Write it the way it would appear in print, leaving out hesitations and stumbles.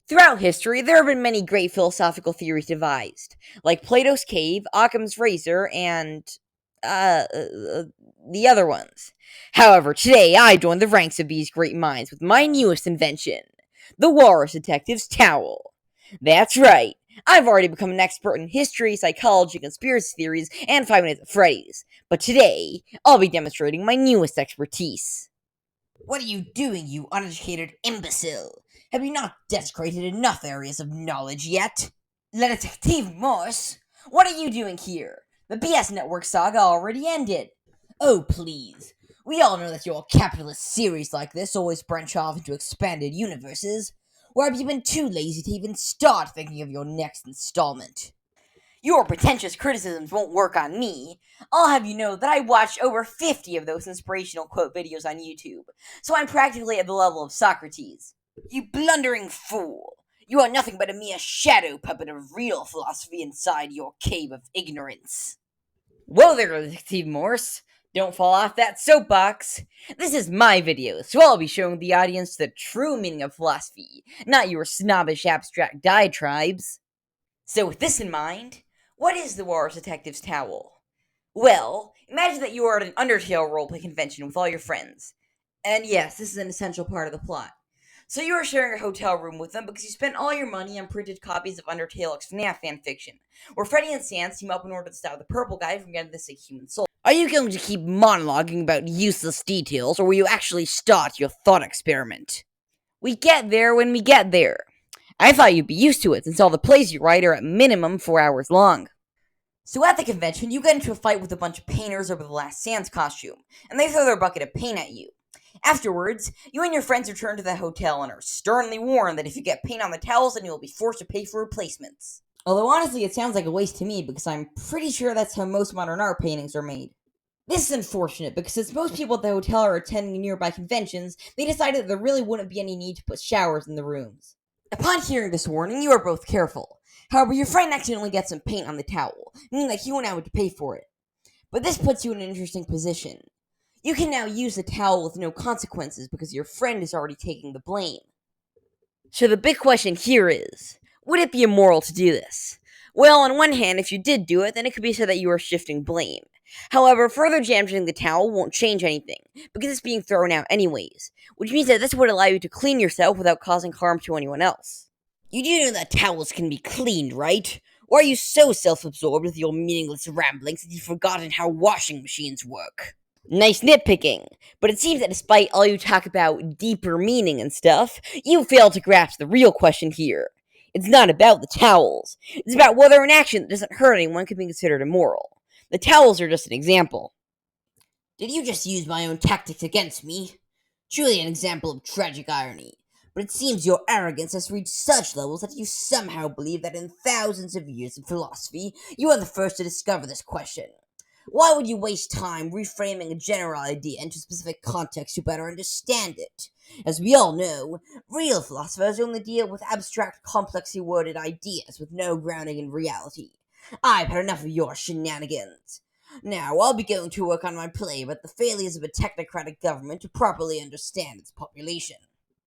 Throughout history, there have been many great philosophical theories devised, like Plato's cave, Occam's razor, and uh, uh, the other ones. However, today I join the ranks of these great minds with my newest invention, the Walrus Detective's Towel. That's right. I've already become an expert in history, psychology, conspiracy theories, and 5 Minutes at Freddy's. But today, I'll be demonstrating my newest expertise. What are you doing, you uneducated imbecile? Have you not desecrated enough areas of knowledge yet? Le Detective Morse, what are you doing here? The BS Network saga already ended. Oh, please. We all know that your capitalist series like this always branch off into expanded universes. Or have you been too lazy to even start thinking of your next installment? Your pretentious criticisms won't work on me. I'll have you know that I watched over 50 of those inspirational quote videos on YouTube, so I'm practically at the level of Socrates. You blundering fool! You are nothing but a mere shadow puppet of real philosophy inside your cave of ignorance. Whoa there, Detective Morse. Don't fall off that soapbox. This is my video, so I'll be showing the audience the true meaning of philosophy, not your snobbish abstract diatribes. So with this in mind, what is the Walrus Detective's Towel? Well, imagine that you are at an Undertale roleplay convention with all your friends. And yes, this is an essential part of the plot. So you are sharing a hotel room with them because you spent all your money on printed copies of Undertale X FNAF fanfiction, where Freddy and Sans team up in order to stop the purple guy from getting the sick human soul. Are you going to keep monologuing about useless details, or will you actually start your thought experiment? We get there when we get there. I thought you'd be used to it, since all the plays you write are at minimum 4 hours long. So at the convention, you get into a fight with a bunch of painters over the last Sans costume, and they throw their bucket of paint at you. Afterwards, you and your friends return to the hotel and are sternly warned that if you get paint on the towels, then you will be forced to pay for replacements. Although honestly, it sounds like a waste to me because I'm pretty sure that's how most modern art paintings are made. This is unfortunate because since most people at the hotel are attending nearby conventions, they decided that there really wouldn't be any need to put showers in the rooms. Upon hearing this warning, you are both careful. However, your friend accidentally gets some paint on the towel, meaning that he won't have to pay for it. But this puts you in an interesting position. You can now use the towel with no consequences because your friend is already taking the blame. So the big question here is, would it be immoral to do this? Well, on one hand, if you did do it, then it could be said that you are shifting blame. However, further damaging the towel won't change anything, because it's being thrown out anyways, which means that this would allow you to clean yourself without causing harm to anyone else. You do know that towels can be cleaned, right? Or are you so self-absorbed with your meaningless ramblings that you've forgotten how washing machines work? Nice nitpicking, but it seems that despite all you talk about deeper meaning and stuff, you fail to grasp the real question here. It's not about the towels. It's about whether an action that doesn't hurt anyone can be considered immoral. The towels are just an example. Did you just use my own tactics against me? Truly an example of tragic irony. But it seems your arrogance has reached such levels that you somehow believe that in thousands of years of philosophy, you are the first to discover this question. Why would you waste time reframing a general idea into specific context to better understand it? As we all know, real philosophers only deal with abstract, complexly worded ideas with no grounding in reality. I've had enough of your shenanigans. Now, I'll be going to work on my play about the failures of a technocratic government to properly understand its population.